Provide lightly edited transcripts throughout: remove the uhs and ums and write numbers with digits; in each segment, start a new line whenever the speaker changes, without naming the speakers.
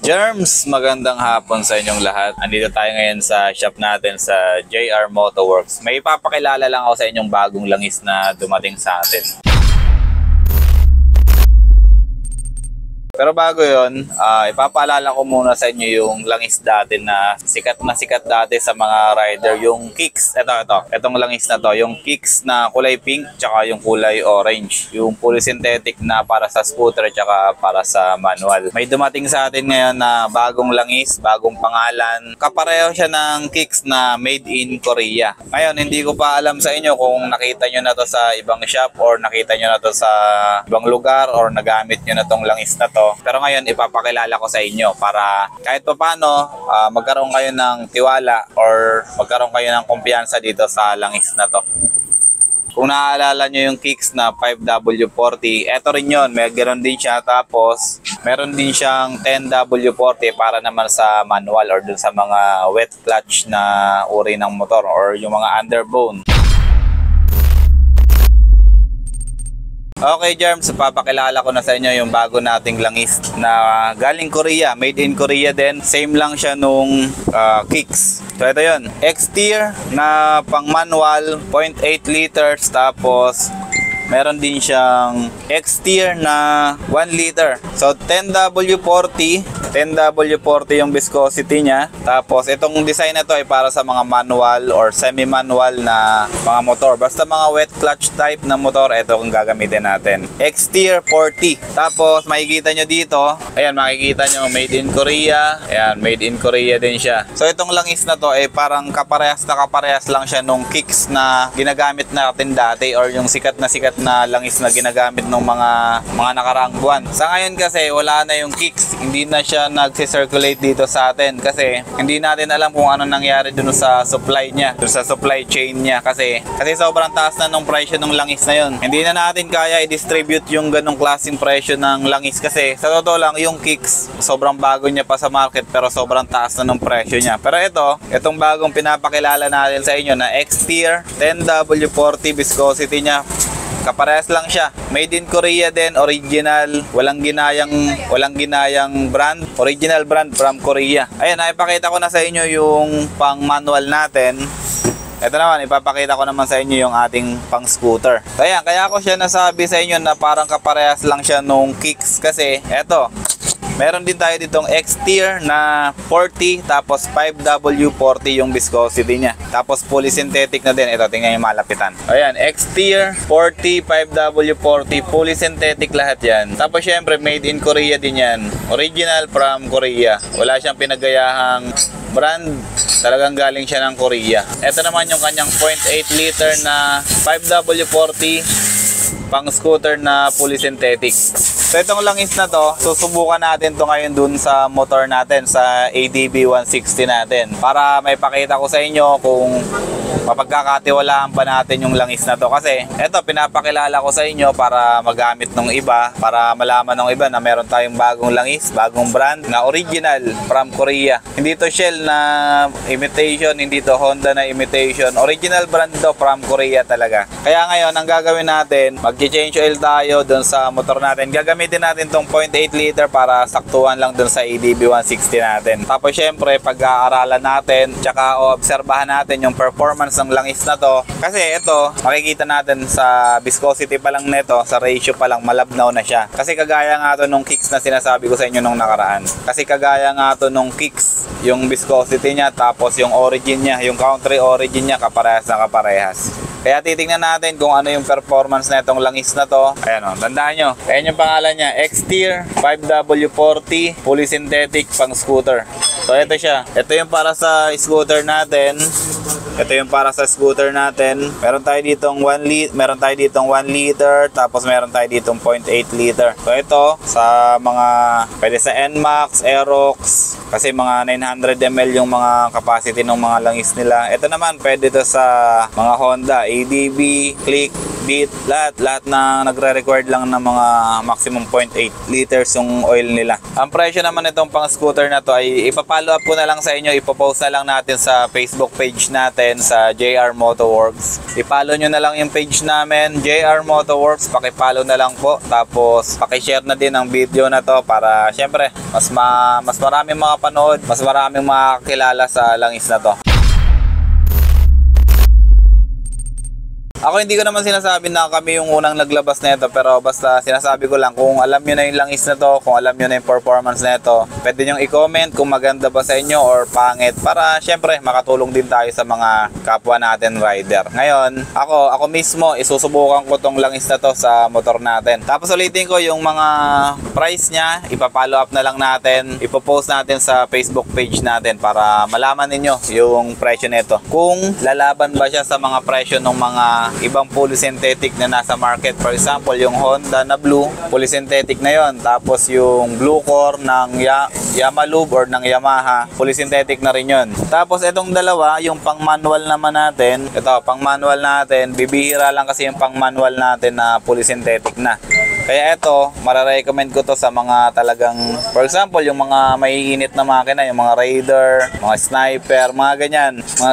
Germs, magandang hapon sa inyong lahat. Andito tayo ngayon sa shop natin sa JR Motoworks. May ipapakilala lang ako sa inyong bagong langis na dumating sa atin. Pero bago yun, ipapaalala ko muna sa inyo yung langis dati na sikat dati sa mga rider, yung Kicks. Itong langis na to, yung Kicks na kulay pink tsaka yung kulay orange. Yung polysynthetic na para sa scooter tsaka para sa manual. May dumating sa atin ngayon na bagong langis, bagong pangalan. Kapareho siya ng Kicks na made in Korea. Ngayon, hindi ko pa alam sa inyo kung nakita nyo na to sa ibang shop or nakita nyo na to sa ibang lugar or nagamit nyo na tong langis na to. Pero ngayon ipapakilala ko sa inyo para kahit pa paano magkaroon kayo ng tiwala or magkaroon kayo ng kumpiyansa dito sa langis na to. Kung naaalala nyo yung Kicks na 5W40, eto rin yun, may ganoon din siya. Tapos meron din siyang 10W40 para naman sa manual or dun sa mga wet clutch na uri ng motor or yung mga underbone. Okay, Germs, papakilala ko na sa inyo yung bago nating langis na galing Korea, made in Korea din. Same lang siya nung Kicks. So ito yun, X-Tier na pang manual, 0.8 liters, tapos meron din siyang X-Tier na 1 liter. So 10W40 yung viscosity niya. Tapos itong design na to ay para sa mga manual or semi-manual na mga motor. Basta mga wet clutch type na motor, ito ang gagamitin natin. X-Tier 40. Tapos makikita nyo dito, ayan, makikita nyo made in Korea. Ayan, made in Korea din siya. So itong langis na to ay parang kaparehas lang siya nung Kicks na ginagamit natin dati or yung sikat na langis na ginagamit ng mga nakaraang buwan. Sa ngayon kasi wala na yung Kicks, hindi na siya nagsi-circulate dito sa atin kasi hindi natin alam kung ano nangyari dun sa supply niya, dun sa supply chain niya kasi sobrang taas na nung presyo ng langis na yun. Hindi na natin kaya i-distribute yung ganong klaseng presyo ng langis kasi sa totoo lang yung Kicks sobrang bago niya pa sa market pero sobrang taas na nung presyo niya. Pero itong bagong pinapakilala natin sa inyo na X-Tier 10W40 viscosity niya, kaparehas lang siya. Made in Korea din, original, walang ginayang brand, original brand from Korea. Ayan, naipakita ko na sa inyo yung pang manual natin. Ito naman, ipapakita ko naman sa inyo yung ating pang scooter. So ayan, kaya ko siya nasabi sa inyo na parang kaparehas lang siya nung Kicks kasi meron din tayo ditong X-Tier na 40 tapos 5W40 yung viscosity niya. Tapos polysynthetic na din. Ito, tingnan yung malapitan. Ayan, X-Tier 40, 5W40, polysynthetic lahat yan. Tapos syempre made in Korea din yan. Original from Korea. Wala siyang pinagayahang brand. Talagang galing siya ng Korea. Ito naman yung kanyang 0.8 liter na 5W40 pang scooter na polysynthetic. So itong langis na to, susubukan natin to ngayon dun sa motor natin, sa ADB 160 natin. Para may pakita ko sa inyo kung mapagkakatiwalaan pa natin yung langis na to. Kasi pinapakilala ko sa inyo para magamit ng iba, para malaman ng iba na meron tayong bagong langis, bagong brand na original from Korea. Hindi to Shell na imitation, hindi to Honda na imitation. Original brand to from Korea talaga. Kaya ngayon, ang gagawin natin, mag-change oil tayo dun sa motor natin. Gagamitin natin tong 0.8 liter para saktuhan lang dun sa ADB 160 natin. Tapos syempre, pag-aaralan natin, tsaka obserbahan natin yung performance ng langis na to. Kasi makikita natin sa viscosity pa lang nito, sa ratio pa lang, malabnaw na siya. Kasi kagaya nga to nung Kicks na sinasabi ko sa inyo nung nakaraan. Kasi kagaya nga to nung Kicks, yung viscosity niya, tapos yung origin niya, yung country origin niya, kaparehas na kaparehas. Kaya titingnan natin kung ano yung performance na itong langis na to. Ayan tandaan nyo. Ayan yung pangalan niya, X-Tier 5W40 polysynthetic pang scooter. So ito siya. Ito yung para sa scooter natin. Meron tayo ditong 1 liter, tapos meron tayo ditong 0.8 liter. So ito sa mga pwede sa NMAX, Aerox, Kasi mga 900 ml yung mga capacity ng mga langis nila. Ito naman, pwede to sa mga Honda, ADB, Click, Beat, lahat na nagre-record lang ng mga maximum 0.8 liters yung oil nila. Ang presyo naman itong pang scooter na to ay ipapollow up ko na lang sa inyo, ipopost na lang natin sa Facebook page natin sa JR Motoworks. I-follow nyo na lang yung page namin, JR Motoworks, paki-follow na lang po. Tapos paki-share na din ang video na to para syempre mas maraming makapanood, mas maraming makakilala sa langis na to. Ako hindi ko naman sinasabi na kami yung unang naglabas na ito, pero basta sinasabi ko lang kung alam nyo na yung langis na to, kung alam nyo na yung performance na ito, pwede nyo i-comment kung maganda ba sa inyo or pangit para syempre makatulong din tayo sa mga kapwa natin rider. Ngayon, ako mismo isusubukan ko tong langis na to sa motor natin. Tapos ulitin ko yung mga price nya, ipapollow up na lang natin, ipopost natin sa Facebook page natin para malaman ninyo yung presyo nito. Kung lalaban ba siya sa mga presyo ng mga ibang polysynthetic na nasa market. For example, yung Honda na blue, polysynthetic na yon. Tapos yung blue core ng Yamalube or ng Yamaha, polysynthetic na rin yun. Tapos itong dalawa, yung pang manual naman natin, ito pang manual natin, bibihira lang kasi yung pang manual natin na polysynthetic na. Kaya ito, mararecommend ko to sa mga talagang, for example, yung mga maiinit na makina, yung mga Raider, mga Sniper, mga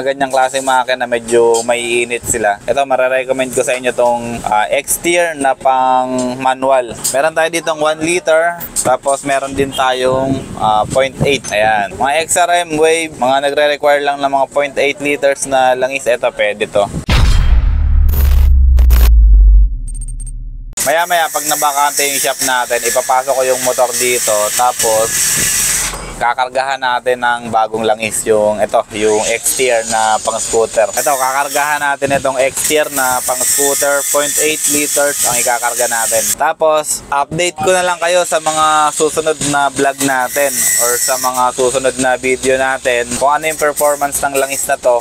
ganyang klaseng makina medyo maiinit sila. Ito, mararecommend ko sa inyo tong X-Tier na pang manual. Meron tayo ditong 1 liter, tapos meron din tayong 0.8. Ayan, mga XRM Wave, mga nagre-require lang ng mga 0.8 liters na langis, ito pwede to. Maya pag nabakante yung shop natin, ipapasok ko yung motor dito, tapos kakargahan natin ng bagong langis yung X-Tier na pang scooter. Ito, kakargahan natin itong X-Tier na pang scooter, 0.8 liters ang ikakarga natin. Tapos, update ko na lang kayo sa mga susunod na vlog natin or sa mga susunod na video natin kung ano yung performance ng langis na to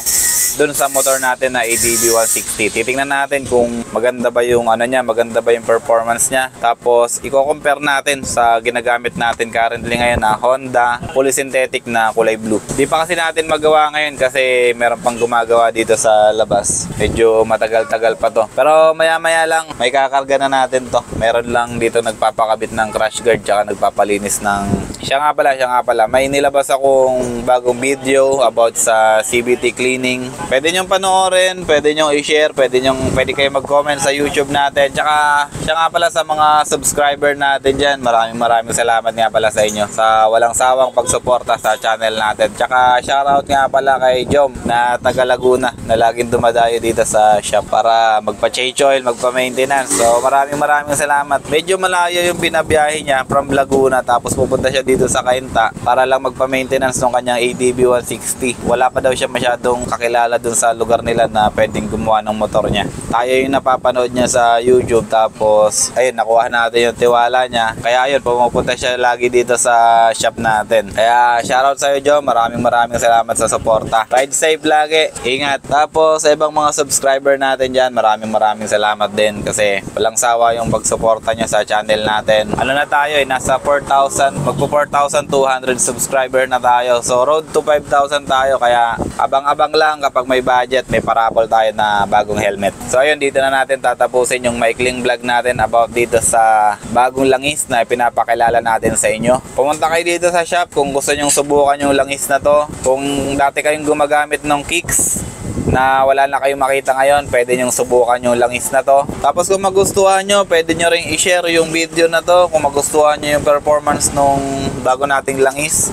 dun sa motor natin na ADB 160. Titingnan natin kung maganda ba yung maganda ba yung performance niya. Tapos, i-compare natin sa ginagamit natin currently ngayon na Honda polysynthetic na kulay blue. Di pa kasi natin magawa ngayon kasi meron pang gumagawa dito sa labas. Medyo matagal-tagal pa to. Pero maya-maya lang, may kakarga na natin to. Meron lang dito nagpapakabit ng crash guard tsaka nagpapalinis ng... Siya nga pala. May nilabas akong bagong video about sa CVT cleaning. Pwede nyong panoorin, pwede nyong i-share, pwede kayo mag-comment sa YouTube natin. Tsaka siya nga pala sa mga subscriber natin dyan. Maraming salamat nga pala sa inyo sa walang sawang pagsuporta sa channel natin. Tsaka shoutout nga pala kay Jom na taga Laguna na laging dumadayo dito sa shop para magpa-change oil, magpa-maintenance. So maraming salamat. Medyo malayo yung binabiyahe niya from Laguna tapos pupunta siya dito sa Cainta para lang magpa-maintenance ng kanyang ADB 160. Wala pa daw siya masyadong kakilala dun sa lugar nila na pwedeng gumawa ng motor niya. Tayo yung napapanood niya sa YouTube tapos ayun, nakuha natin yung tiwala niya. Kaya ayun, pumupunta siya lagi dito sa shop natin. Kaya shoutout sa'yo Joe, maraming salamat sa suporta. Ride safe lagi, ingat. Tapos sa ibang mga subscriber natin dyan, maraming salamat din kasi walang sawa yung pagsuporta niya sa channel natin. Ano na tayo nasa 4,000, magpo 4,200 subscriber na tayo. So road to 5,000 tayo, kaya abang-abang lang kapag may budget, may parapol tayo na bagong helmet. So ayun, dito na natin tatapusin yung maikling vlog natin about dito sa bagong langis na pinapakilala natin sa inyo. Pumunta kayo dito sa shop kung gusto nyong subukan yung langis na to. Kung dati kayong gumagamit ng Kicks na wala na kayong makita ngayon, pwede nyong subukan yung langis na to. Tapos kung magustuhan nyo, pwede nyo ring i-share yung video na to. Kung magustuhan nyo yung performance nung bago nating langis,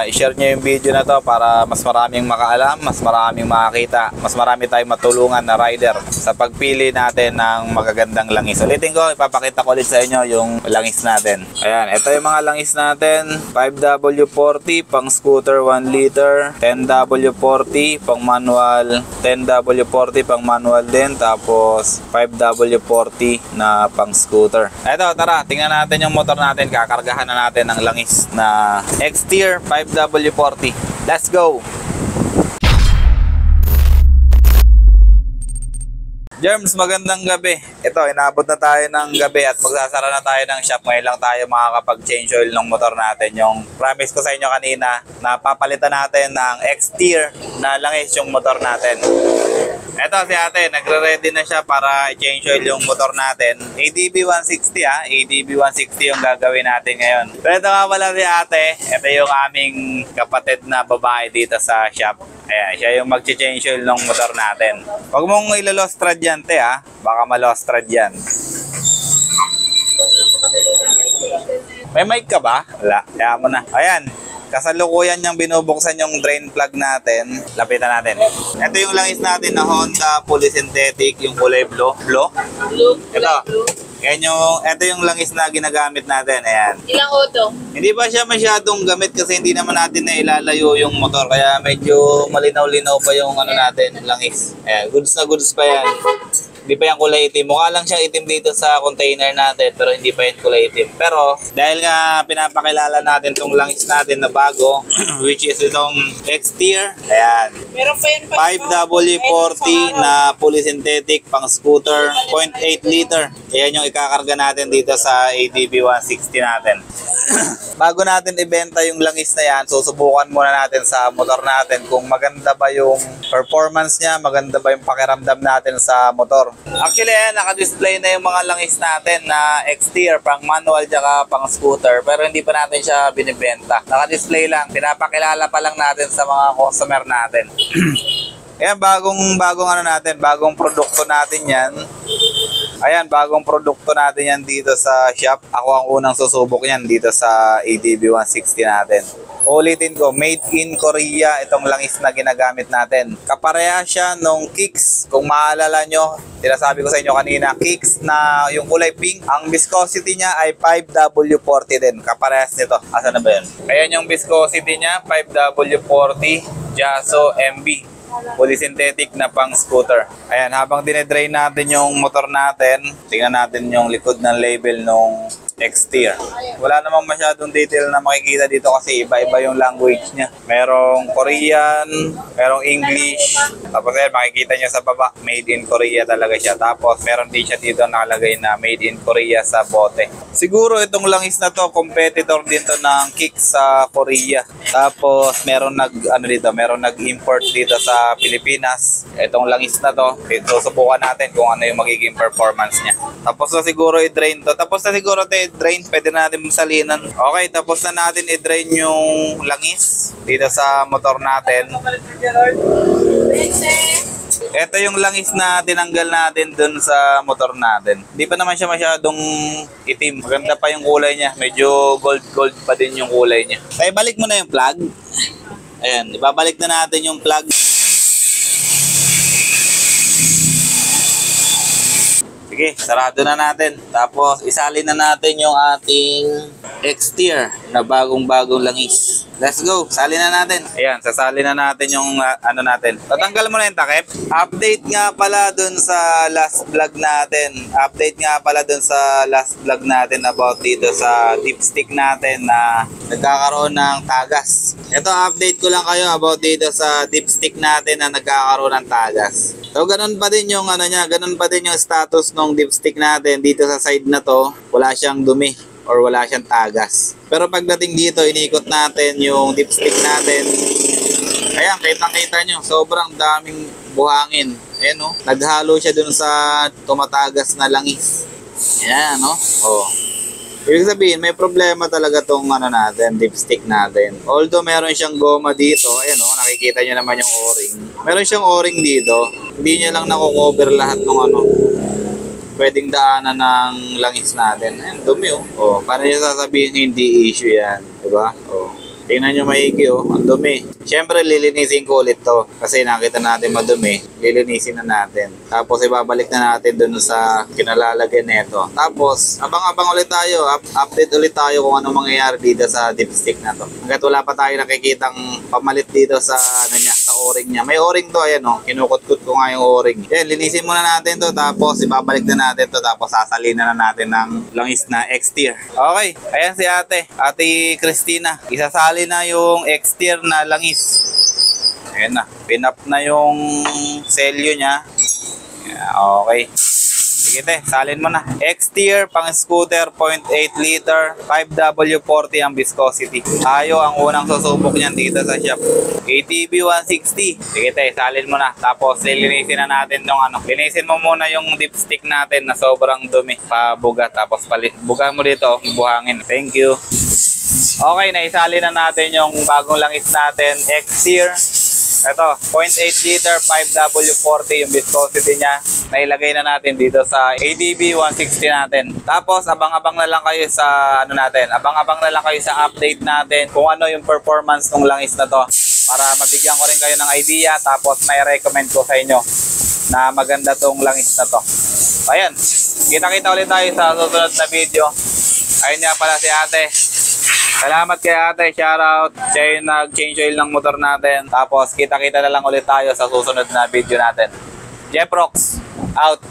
i-share nyo yung video na to para mas maraming makaalam, mas maraming makakita, mas marami tayong matulungan na rider sa pagpili natin ng magagandang langis. Ulitin ko, ipapakita ko ulit sa inyo yung langis natin. Ayan, ito yung mga langis natin. 5W40 pang scooter 1 liter, 10W40 pang manual, 10W40 pang manual din, tapos 5W40 na pang scooter. Eto, tara, tingnan natin yung motor natin. Kakargahan na natin ng langis na X-Tier 5W40. Let's go! Germs, magandang gabi. Ito, inabot na tayo ng gabi at magsasara na tayo ng shop. Ngayon lang tayo makakapag-change oil ng motor natin. Yung promise ko sa inyo kanina na papalitan natin ng X-Tier na langis yung motor natin. Ito si ate, nagre-ready na siya para i-change oil yung motor natin. ADB 160 ADB 160 yung gagawin natin ngayon. So ito nga pala si ate, ito yung aming kapatid na babae dito sa shop. Ayan, siya yung mag-change oil ng motor natin. Huwag mong ilo-lost rad yan, te, ha? Baka ma-lost rad yan. May mic ka ba? Wala. Kaya mo na. Ayan. Kasalukuyan niyang binubuksan yung drain plug natin. Lapitan natin. Ito yung langis natin na Honda Polysynthetic, yung kulay blue. Blue? Ito. Ito yung langis na ginagamit natin. Ayan.
Ilang auto?
Hindi pa siya masyadong gamit kasi hindi naman natin na ilalayo yung motor. Kaya medyo malinaw-linaw pa yung ano natin, langis. Ayan. Goods na goods pa yan. Hindi pa yung kulay itim. Mukha lang siyang itim dito sa container natin pero hindi pa yung kulay itim. Pero dahil nga pinapakilala natin itong langis natin na bago which is itong X-Tier. Ayan.
Meron pa yun
5W40 na polysynthetic pang scooter, 0.8 liter. Ayan yung ikakarga natin dito sa ADB 160 natin. Bago natin ibenta yung langis na yan, susubukan muna natin sa motor natin kung maganda ba yung performance niya, maganda ba yung pakiramdam natin sa motor. Actually, naka-display na yung mga langis natin na X-Tier, pang manual tsaka pang scooter, pero hindi pa natin siya binibenta. Naka-display lang, pinapakilala pa lang natin sa mga customer natin. Ayan, bagong produkto natin yan. Ayan, bagong produkto natin yan dito sa shop. Ako ang unang susubok yan dito sa ADB 160 natin. Ulitin ko, made in Korea itong langis na ginagamit natin. Kapareha siya nung Kicks. Kung maalala nyo, sinasabi ko sa inyo kanina, Kicks na yung kulay pink. Ang viscosity niya ay 5W40 din. Kaparehas nito. Asan na ba yun? Ayan yung viscosity niya, 5W40 Jaso MB. Polysynthetic na pang scooter. Ayan, habang dinedrain natin yung motor natin, tingnan natin yung likod ng label nung X-Tier. Wala namang masyadong detail na makikita dito kasi iba-iba yung language niya. Merong Korean, merong English. Tapos makikita nyo sa baba, made in Korea talaga siya. Tapos meron din siya dito nakalagay na made in Korea sa bote. Siguro itong langis na to, competitor din to ng Kicks sa Korea. Tapos meron nag-import dito sa Pilipinas. Itong langis na to, susubukan natin kung ano yung magiging performance niya. Tapos na siguro i-drain to. Tapos na siguro drain, pwede na natin salinan. Okay, tapos na natin i-drain yung langis dito sa motor natin. Ito yung langis na tinanggal natin dun sa motor natin. Hindi pa naman siya masyadong itim. Maganda pa yung kulay niya. Medyo gold pa din yung kulay niya. Kaya balik mo na yung plug. Ayan, ibabalik na natin yung plug. Sige, sarado na natin. Tapos, isalin na natin yung ating X-Tier na bagong-bagong langis. Let's go, salin na natin. Ayan, sasali na natin yung ano natin. Tatanggal mo na yung takip. Update nga pala dun sa last vlog natin about dito sa dipstick natin na nagkakaroon ng tagas. Ito, update ko lang kayo about dito sa dipstick natin na nagkakaroon ng tagas. So, ganun pa din yung ganun pa din yung status ng dipstick natin dito sa side na to. Wala siyang dumi or wala siyang tagas. Pero pagdating dito, inikot natin yung dipstick natin. Ayan, kitang-kita nyo, sobrang daming buhangin. Ayan, oh, naghalo siya dun sa tumatagas na langis. Ayan, no? Oh. Ibig sabihin, may problema talaga tong dipstick natin. Although meron siyang goma dito, ayan, oh, nakikita nyo naman yung o-ring. Meron siyang o-ring dito, hindi niya lang nakukover lahat ng pwedeng daanan ng langis natin. Ayan, dumi, oh. Oh, paano niya sasabihin hindi issue yan, diba? Oh. Tingnan nyo maigi, oh. Ang dumi. Siyempre, lilinisin ko ulit to. Kasi nakita natin madumi. Lilinisin na natin. Tapos, ibabalik na natin dun sa kinalalagyan nito. Tapos, abang-abang ulit tayo. Update ulit tayo kung ano mangyayari dito sa dipstick na to. Hanggat wala pa tayo nakikitang pamalit dito sa sa o-ring niya. May o-ring to, ayan, oh. Kinukot-kut ko nga yung o-ring. Yan, linisin muna natin to. Tapos, ibabalik na natin to. Tapos, sasalina na natin ng langis na X-Tier. Okay. Ayan si ate. Ate Christina. Isasali na yung X-Tier na langis. Ayan na. Pinap na yung selyo niya. Okay. Sige te, salin mo na. X-Tier, pang scooter, 0.8 liter, 5W40 ang viscosity. Tayo ang unang susubok niyan dito sa shop. ATV 160. Sige te, salin mo na. Tapos lilinisin na natin yung linisin mo muna yung dipstick natin na sobrang dumi. Pabuga, tapos buga mo dito, ibuhangin. Thank you. Okay, naisali na natin yung bagong langis natin, X-Tier. Ito, 0.8 liter, 5W40 yung viscosity niya. Nailagay na natin dito sa ADB 160 natin. Tapos, abang-abang na lang kayo sa abang-abang na lang kayo sa update natin kung ano yung performance ng langis na to. Para mabigyan ko rin kayo ng idea, tapos may recommend ko sa inyo na maganda tong langis na to. Ayan, kita-kita ulit tayo sa susunod na video. Ayun nga pala si ate. Salamat kay ate, shoutout. Siya yung nag-change oil ng motor natin. Tapos kita-kita na lang ulit tayo sa susunod na video natin. Jeff Rocks, out.